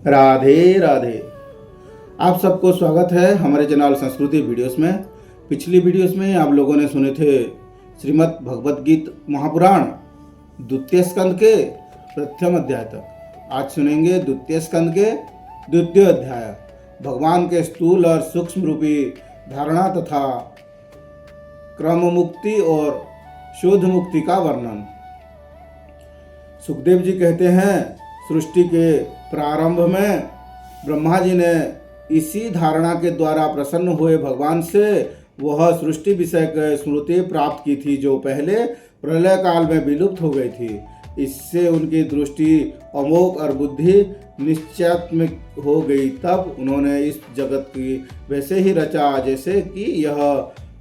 राधे राधे। आप सबको स्वागत है हमारे चैनल संस्कृति वीडियोस में। पिछली वीडियोस में आप लोगों ने सुने थे श्रीमद् भगवत गीता महापुराण द्वितीय स्कंद के प्रथम अध्याय तक। आज सुनेंगे द्वितीय स्कंद के द्वितीय अध्याय, भगवान के स्थूल और सूक्ष्म रूपी धारणा तथा क्रम मुक्ति और शोध मुक्ति का वर्णन। सुखदेव जी कहते हैं, सृष्टि के प्रारंभ में ब्रह्मा जी ने इसी धारणा के द्वारा प्रसन्न हुए भगवान से वह सृष्टि विषय की स्मृति प्राप्त की थी जो पहले प्रलय काल में विलुप्त हो गई थी। इससे उनकी दृष्टि अमोघ और बुद्धि निश्चयात्मक हो गई। तब उन्होंने इस जगत की वैसे ही रचा जैसे कि यह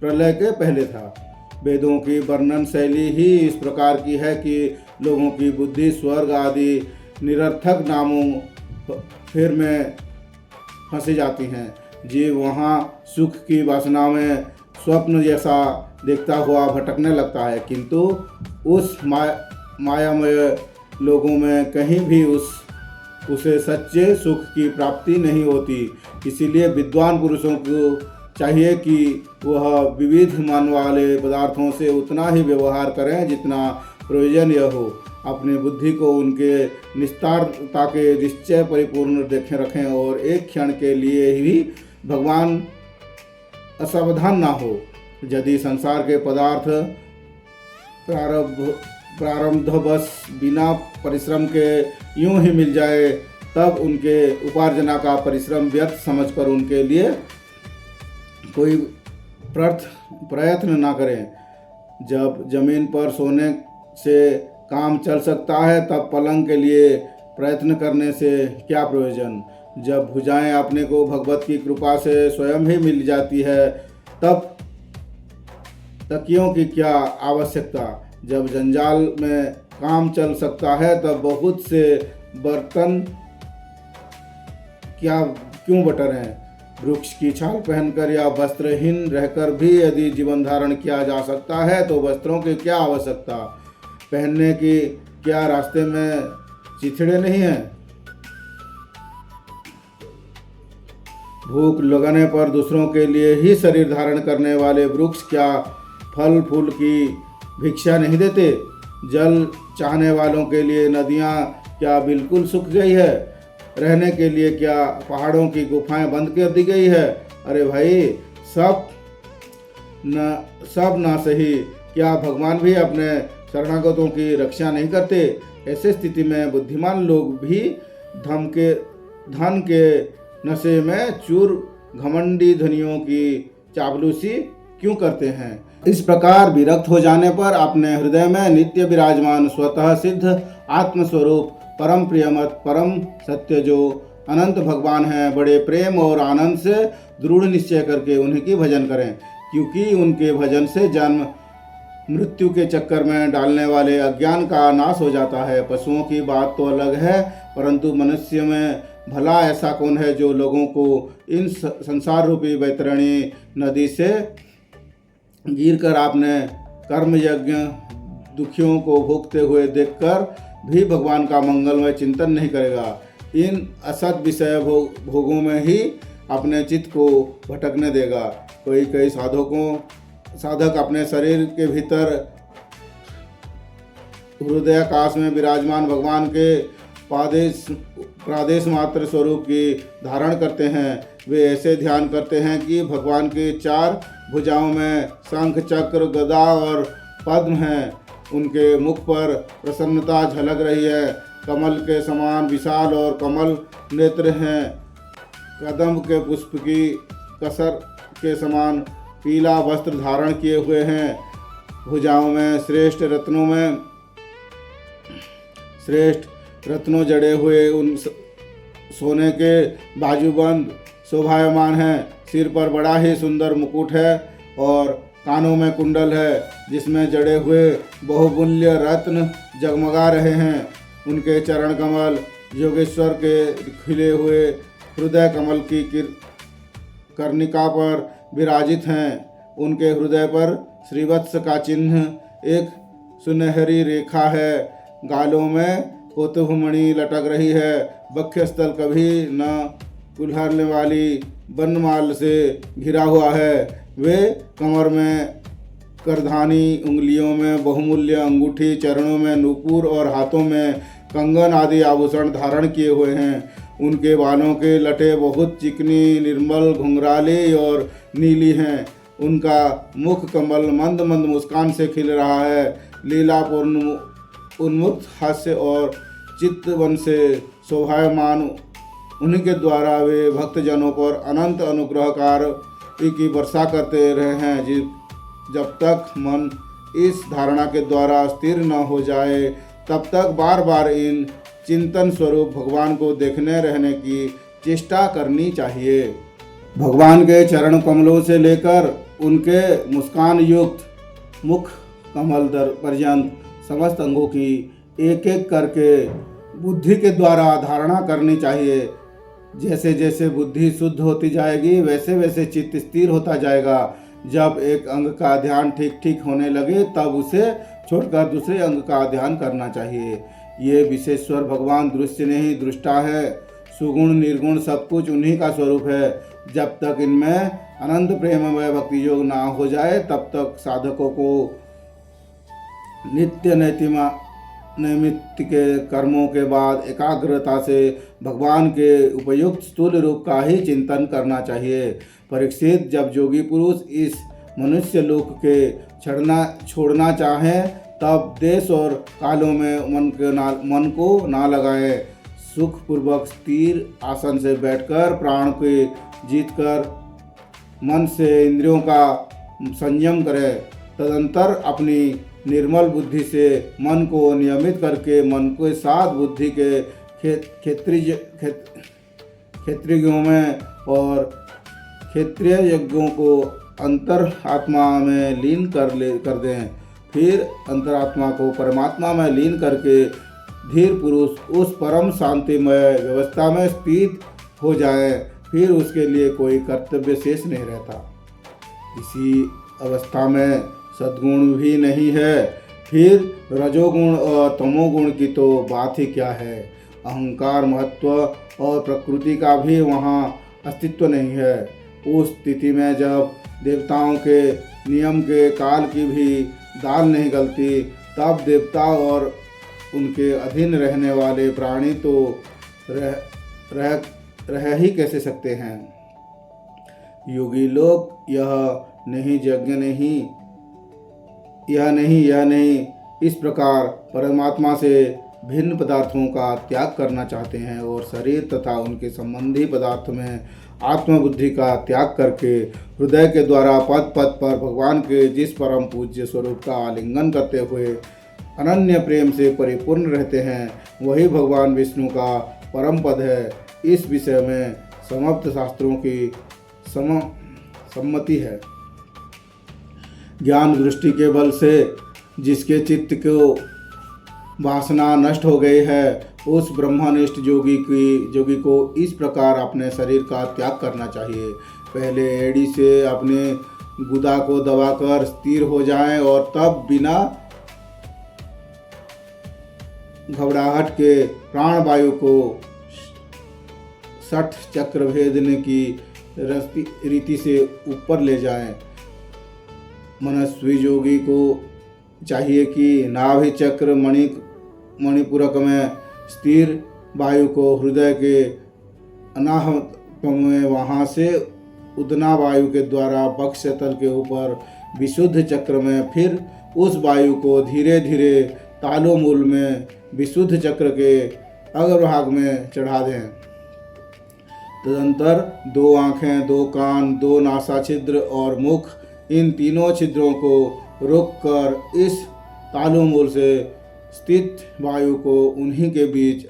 प्रलय के पहले था। वेदों की वर्णन शैली ही इस प्रकार की है कि लोगों की बुद्धि स्वर्ग आदि निरर्थक नामों फिर में फंसी जाती हैं। जीव वहाँ सुख की वासना में स्वप्न जैसा देखता हुआ भटकने लगता है, किंतु उस मायामय लोगों में कहीं भी उसे सच्चे सुख की प्राप्ति नहीं होती। इसीलिए विद्वान पुरुषों को चाहिए कि वह विविध मान वाले पदार्थों से उतना ही व्यवहार करें जितना प्रयोजनीय हो। अपनी बुद्धि को उनके निस्तारता के निश्चय परिपूर्ण देखें रखें और एक क्षण के लिए भी भगवान असावधान ना हो। यदि संसार के पदार्थ प्रारब्धवश बिना परिश्रम के यूं ही मिल जाए तब उनके उपार्जना का परिश्रम व्यर्थ समझकर उनके लिए कोई प्रयत्न ना करें। जब जमीन पर सोने से काम चल सकता है तब पलंग के लिए प्रयत्न करने से क्या प्रयोजन। जब भुजाएं अपने को भगवत की कृपा से स्वयं ही मिल जाती है तब तकियों की क्या आवश्यकता। जब जंजाल में काम चल सकता है तब बहुत से बर्तन क्यों बटरें। वृक्ष की छाल पहनकर या वस्त्रहीन रहकर भी यदि जीवन धारण किया जा सकता है तो वस्त्रों की क्या आवश्यकता। पहनने की क्या रास्ते में चिथड़े नहीं हैं। भूख लगने पर दूसरों के लिए ही शरीर धारण करने वाले वृक्ष क्या फल फूल की भिक्षा नहीं देते। जल चाहने वालों के लिए नदियाँ क्या बिल्कुल सूख गई है। रहने के लिए क्या पहाड़ों की गुफाएं बंद कर दी गई है। अरे भाई, सब ना सही, क्या भगवान भी अपने शरणागतों की रक्षा नहीं करते। ऐसे स्थिति में बुद्धिमान लोग भी धन के नशे में चूर घमंडी धनियों की चापलूसी क्यों करते हैं। इस प्रकार विरक्त हो जाने पर अपने हृदय में नित्य विराजमान स्वतः सिद्ध आत्मस्वरूप परम प्रियमत परम सत्य जो अनंत भगवान हैं, बड़े प्रेम और आनंद से दृढ़ निश्चय करके उन्हीं की भजन करें, क्योंकि उनके भजन से जन्म मृत्यु के चक्कर में डालने वाले अज्ञान का नाश हो जाता है। पशुओं की बात तो अलग है, परंतु मनुष्य में भला ऐसा कौन है जो लोगों को इन संसार रूपी वैतरणी नदी से गिरकर आपने कर्म यज्ञ दुखियों को भोगते हुए देखकर भी भगवान का मंगलमय चिंतन नहीं करेगा। इन असत विषय भोगों में ही अपने चित्त को भटकने देगा। कई साधक अपने शरीर के भीतर हृदयाकाश में विराजमान भगवान के प्रादेश मात्र स्वरूप की धारण करते हैं। वे ऐसे ध्यान करते हैं कि भगवान के चार भुजाओं में शंख चक्र गदा और पद्म हैं। उनके मुख पर प्रसन्नता झलक रही है। कमल के समान विशाल और कमल नेत्र हैं। कदम्ब के पुष्प की कसर के समान पीला वस्त्र धारण किए हुए हैं। भुजाओं में श्रेष्ठ रत्नों जड़े हुए उन सोने के बाजूबंद शोभायमान हैं। सिर पर बड़ा ही सुंदर मुकुट है और कानों में कुंडल है जिसमें जड़े हुए बहुमूल्य रत्न जगमगा रहे हैं। उनके चरण कमल योगेश्वर के खिले हुए हृदय कमल की कर्णिका पर विराजित हैं। उनके हृदय पर श्रीवत्स का चिन्ह एक सुनहरी रेखा है। गालों में कौतुभमणि लटक रही है वक्षस्थल कभी न कुल्हारने वाली बनमाल से घिरा हुआ है। वे कमर में करधानी, उंगलियों में बहुमूल्य अंगूठी, चरणों में नूपुर और हाथों में कंगन आदि आभूषण धारण किए हुए हैं। उनके बालों के लटे बहुत चिकनी, निर्मल, घुंघराली और नीली हैं। उनका मुख कमल मंद मंद मुस्कान से खिल रहा है। लीलापूर्ण उन्मुक्त हास्य और चित्तवन से शोभायमान उन्हीं के द्वारा वे भक्तजनों पर अनंत अनुग्रहकार की वर्षा करते रहे हैं। जब तक मन इस धारणा के द्वारा स्थिर न हो जाए तब तक बार बार इन चिंतन स्वरूप भगवान को देखने रहने की चेष्टा करनी चाहिए। भगवान के चरण कमलों से लेकर उनके मुस्कान युक्त मुख कमल दर पर्यंत समस्त अंगों की एक एक करके बुद्धि के द्वारा धारणा करनी चाहिए। जैसे जैसे बुद्धि शुद्ध होती जाएगी वैसे वैसे चित्त स्थिर होता जाएगा। जब एक अंग का ध्यान ठीक ठीक होने लगे तब उसे छोड़कर दूसरे अंग का ध्यान करना चाहिए। ये विशेश्वर भगवान दृश्य नहीं दृष्टा है। सुगुण निर्गुण सब कुछ उन्हीं का स्वरूप है। जब तक इनमें अनंत प्रेममय भक्ति योग ना हो जाए तब तक साधकों को नित्य नैमित्त के कर्मों के बाद एकाग्रता से भगवान के उपयुक्त स्थूल रूप का ही चिंतन करना चाहिए। परीक्षित, जब योगी पुरुष इस मनुष्य लोक के छोड़ना चाहें तब देश और कालों में मन को ना लगाए। सुखपूर्वक स्थिर आसन से बैठकर प्राण के जीतकर मन से इंद्रियों का संयम करे। तदंतर अपनी निर्मल बुद्धि से मन को नियमित करके मन के साथ बुद्धि के क्षेत्रीयों में और क्षेत्रीय यज्ञों को अंतर आत्मा में लीन कर दें। फिर अंतरात्मा को परमात्मा में लीन करके धीर पुरुष उस परम शांतिमय व्यवस्था में स्थित हो जाए। फिर उसके लिए कोई कर्तव्य शेष नहीं रहता। इसी अवस्था में सद्गुण भी नहीं है। फिर रजोगुण और तमोगुण की तो बात ही क्या है। अहंकार, महत्व और प्रकृति का भी वहाँ अस्तित्व नहीं है। उस स्थिति में जब देवताओं के नियम के काल की भी दाल नहीं गलती तब देवता और उनके अधीन रहने वाले प्राणी तो रह ही कैसे सकते हैं। योगी लोग यह नहीं इस प्रकार परमात्मा से भिन्न पदार्थों का त्याग करना चाहते हैं और शरीर तथा उनके संबंधी पदार्थ में आत्मबुद्धि का त्याग करके हृदय के द्वारा पद पद पर भगवान के जिस परम पूज्य स्वरूप का आलिंगन करते हुए अनन्य प्रेम से परिपूर्ण रहते हैं वही भगवान विष्णु का परम पद है। इस विषय में समस्त शास्त्रों की सम्मति है। ज्ञान दृष्टि के बल से जिसके चित्त को वासना नष्ट हो गई है उस ब्रह्मनिष्ठ जोगी को इस प्रकार अपने शरीर का त्याग करना चाहिए। पहले एड़ी से अपने गुदा को दबाकर स्थिर हो जाएं और तब बिना घबराहट के प्राण वायु को 60 चक्र भेदने की रीति से ऊपर ले जाएं। मनस्वी योगी को चाहिए कि नाभि चक्र मणिपुरक में स्थिर वायु को हृदय के अनाहत में वहाँ से उदना वायु के द्वारा वक्षस्थल के ऊपर विशुद्ध चक्र में फिर उस वायु को धीरे धीरे तालुमूल में विशुद्ध चक्र के अग्रभाग में चढ़ा दें। तदंतर 2 आँखें, 2 कान, 2 नासा छिद्र और मुख, इन तीनों छिद्रों को रोककर इस तालुमूल से स्थित वायु को उन्हीं के बीच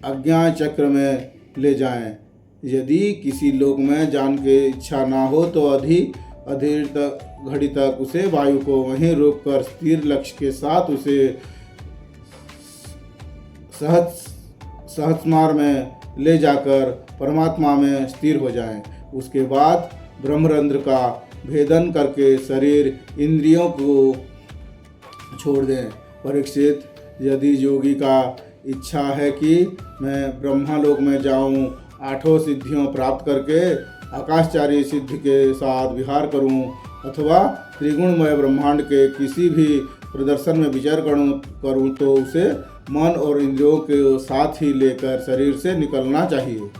अज्ञा चक्र में ले जाएं। यदि किसी लोक में जान के इच्छा ना हो तो अधीर घड़ी तक उसे वायु को वहीं रोककर स्थिर लक्ष्य के साथ उसे सहस्मार में ले जाकर परमात्मा में स्थिर हो जाएं। उसके बाद ब्रह्मरंध्र का भेदन करके शरीर इंद्रियों को छोड़ दें। परीक्षित, यदि योगी का इच्छा है कि मैं ब्रह्मलोक में जाऊं, आठों सिद्धियों प्राप्त करके आकाशचारी सिद्धि के साथ विहार करूं, अथवा त्रिगुणमय ब्रह्मांड के किसी भी प्रदर्शन में विचार करूं तो उसे मन और इंद्रियों के साथ ही लेकर शरीर से निकलना चाहिए।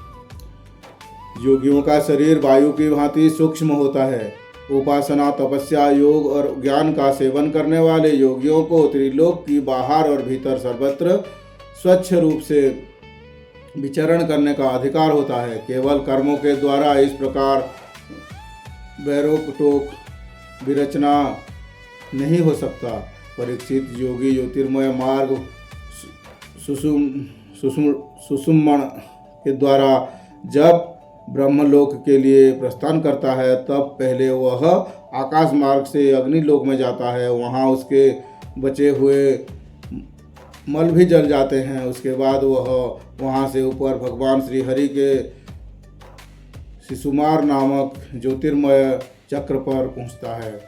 योगियों का शरीर वायु की भांति सूक्ष्म होता है। उपासना, तपस्या, योग और ज्ञान का सेवन करने वाले योगियों को त्रिलोक की बाहर और भीतर सर्वत्र स्वच्छ रूप से विचरण करने का अधिकार होता है। केवल कर्मों के द्वारा इस प्रकार वैरोकटोक विरचना नहीं हो सकता। परीक्षित, योगी ज्योतिर्मय मार्ग सुषुम्ना के द्वारा जब ब्रह्मलोक के लिए प्रस्थान करता है, तब पहले वह आकाश मार्ग से अग्निलोक में जाता है। वहाँ उसके बचे हुए मल भी जल जाते हैं। उसके बाद वह वहाँ से ऊपर भगवान श्री हरि के शिशुमार नामक ज्योतिर्मय चक्र पर पहुँचता है।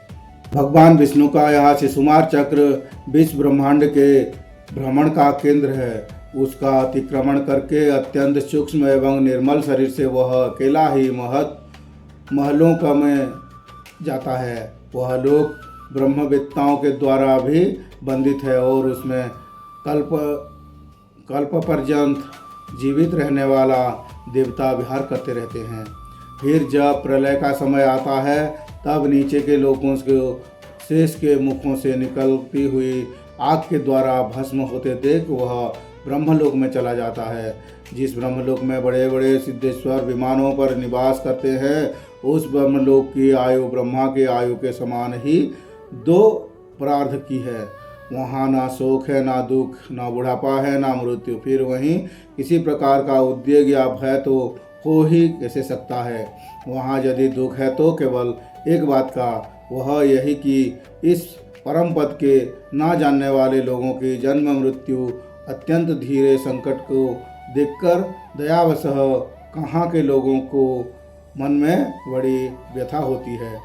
भगवान विष्णु का यह शिशुमार चक्र विश्व ब्रह्मांड के भ्रमण का केंद्र है। उसका अतिक्रमण करके अत्यंत सूक्ष्म एवं निर्मल शरीर से वह अकेला ही महलों का में जाता है। वह लोक ब्रह्मवेत्ताओं के द्वारा भी बंदित है और उसमें कल्प पर्यंत जीवित रहने वाला देवता विहार करते रहते हैं। फिर जब प्रलय का समय आता है, तब नीचे के लोगों को शेष के मुखों से निकलती हुई आग के द्वारा भस्म होते देख वह ब्रह्मलोक में चला जाता है। जिस ब्रह्मलोक में बड़े बड़े सिद्धेश्वर विमानों पर निवास करते हैं, उस ब्रह्मलोक की आयु ब्रह्मा की आयु के समान ही 2 प्रार्थ की है। वहाँ ना शोक है, ना दुख, ना बुढ़ापा है, ना मृत्यु। फिर वहीं किसी प्रकार का उद्वेग या भय तो हो ही कैसे सकता है। वहाँ यदि दुख है तो केवल एक बात का, वह यही कि इस परम पद के ना जानने वाले लोगों की जन्म मृत्यु अत्यंत धीरे संकट को देखकर दयावशः कहाँ के लोगों को मन में बड़ी व्यथा होती है।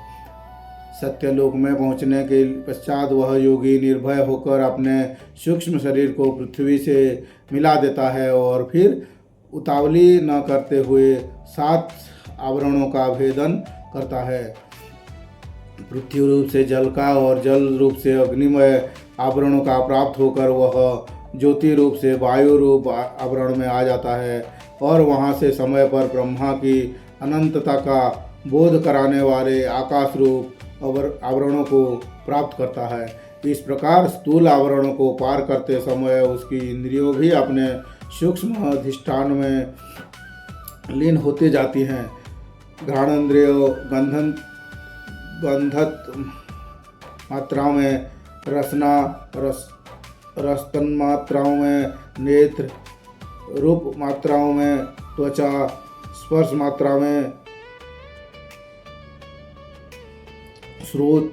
सत्यलोक में पहुँचने के पश्चात वह योगी निर्भय होकर अपने सूक्ष्म शरीर को पृथ्वी से मिला देता है और फिर उतावली न करते हुए 7 आवरणों का भेदन करता है। पृथ्वी रूप से जल का और जल रूप से अग्निमय आवरणों का प्राप्त होकर वह ज्योति रूप से वायु रूप आवरण में आ जाता है और वहाँ से समय पर ब्रह्मा की अनंतता का बोध कराने वाले आकाश रूप आवरणों को प्राप्त करता है। इस प्रकार स्थूल आवरणों को पार करते समय उसकी इंद्रियों भी अपने सूक्ष्म अधिष्ठान में लीन होते जाती हैं। घ्राणेन्द्रिय गंधत मात्राओं में, रसतन मात्राओं में, नेत्र रूप मात्राओं में, त्वचा स्पर्श मात्रा में, श्रोत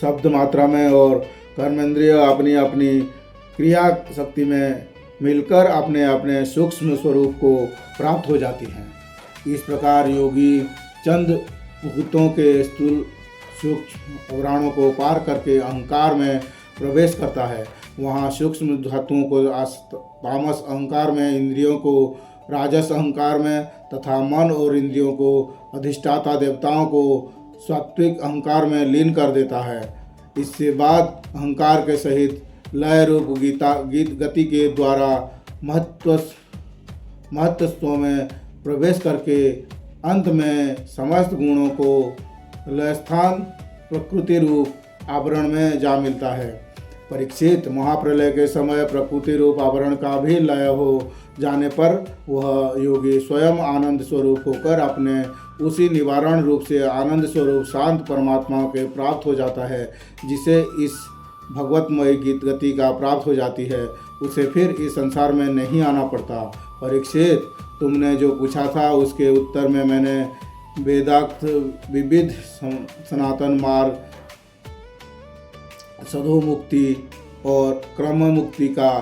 शब्द मात्रा में और कर्मेंद्रिय अपनी अपनी क्रिया शक्ति में मिलकर अपने अपने सूक्ष्म स्वरूप को प्राप्त हो जाती हैं। इस प्रकार योगी चंद भूतों के स्थूल सूक्ष्म आवरणों को पार करके अहंकार में प्रवेश करता है। वहाँ सूक्ष्म धातुओं को तामस अहंकार में, इंद्रियों को राजस अहंकार में तथा मन और इंद्रियों को अधिष्ठाता देवताओं को सात्विक अहंकार में लीन कर देता है। इससे बाद अहंकार के सहित लय रूप गति के द्वारा महत्त्व में प्रवेश करके अंत में समस्त गुणों को लय स्थान प्रकृति रूप आवरण में जा मिलता है। परीक्षित, महाप्रलय के समय प्रकृति रूप आवरण का भी लय हो जाने पर वह योगी स्वयं आनंद स्वरूप होकर अपने उसी निवारण रूप से आनंद स्वरूप शांत परमात्मा के प्राप्त हो जाता है। जिसे इस भगवतमय गति का प्राप्त हो जाती है, उसे फिर इस संसार में नहीं आना पड़ता। परीक्षित, तुमने जो पूछा था उसके उत्तर में मैंने वेदाक्त विविध सनातन मार्ग, सदो मुक्ति और क्रम मुक्ति का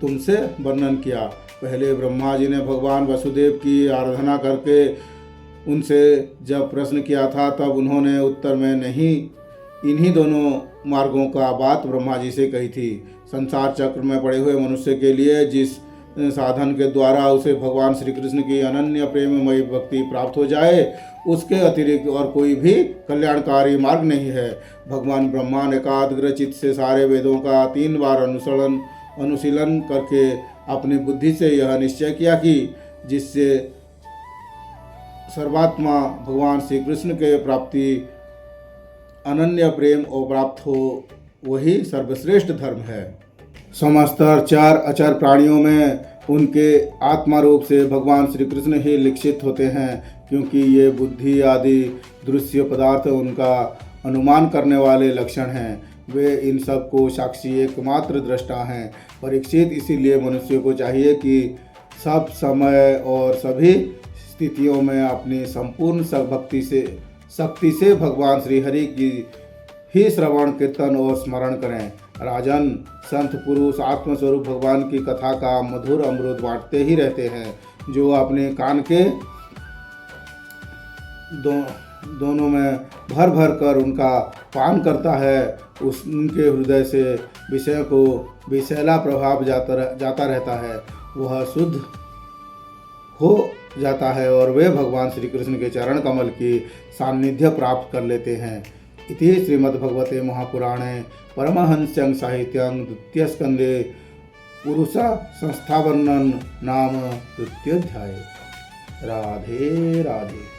तुमसे वर्णन किया। पहले ब्रह्मा जी ने भगवान वसुदेव की आराधना करके उनसे जब प्रश्न किया था, तब उन्होंने उत्तर में नहीं इन्हीं दोनों मार्गों का बात ब्रह्मा जी से कही थी। संसार चक्र में पड़े हुए मनुष्य के लिए जिस साधन के द्वारा उसे भगवान श्री कृष्ण की अनन्य प्रेममयी भक्ति प्राप्त हो जाए, उसके अतिरिक्त और कोई भी कल्याणकारी मार्ग नहीं है। भगवान ब्रह्मा ने एकाग्र चित्त से सारे वेदों का 3 बार अनुशीलन करके अपनी बुद्धि से यह निश्चय किया कि जिससे सर्वात्मा भगवान श्री कृष्ण के प्राप्ति अनन्य प्रेम और प्राप्त हो, वही सर्वश्रेष्ठ धर्म है। समस्त चार अचर प्राणियों में उनके आत्मा रूप से भगवान श्री कृष्ण ही लिखित होते हैं, क्योंकि ये बुद्धि आदि दृश्य पदार्थ उनका अनुमान करने वाले लक्षण हैं। वे इन सब को साक्षी एकमात्र दृष्टा हैं। परीक्षित, इसीलिए मनुष्य को चाहिए कि सब समय और सभी स्थितियों में अपनी संपूर्ण शक्ति से भगवान श्री हरि की ही श्रवण कीर्तन और स्मरण करें। राजन, संत पुरुष आत्मस्वरूप भगवान की कथा का मधुर अमृत बांटते ही रहते हैं। जो अपने कान के दोनों में भर भर कर उनका पान करता है, उनके हृदय से विषय को विषैला प्रभाव जाता रहता है, वह शुद्ध हो जाता है और वे भगवान श्री कृष्ण के चरण कमल की सान्निध्य प्राप्त कर लेते हैं। इति श्रीमद्भगवते महापुराणे परमहंस्यं साहित्यं द्वितीय स्कंदे पुरुष संस्थावर्णन नाम 3 अध्याय। राधे राधे।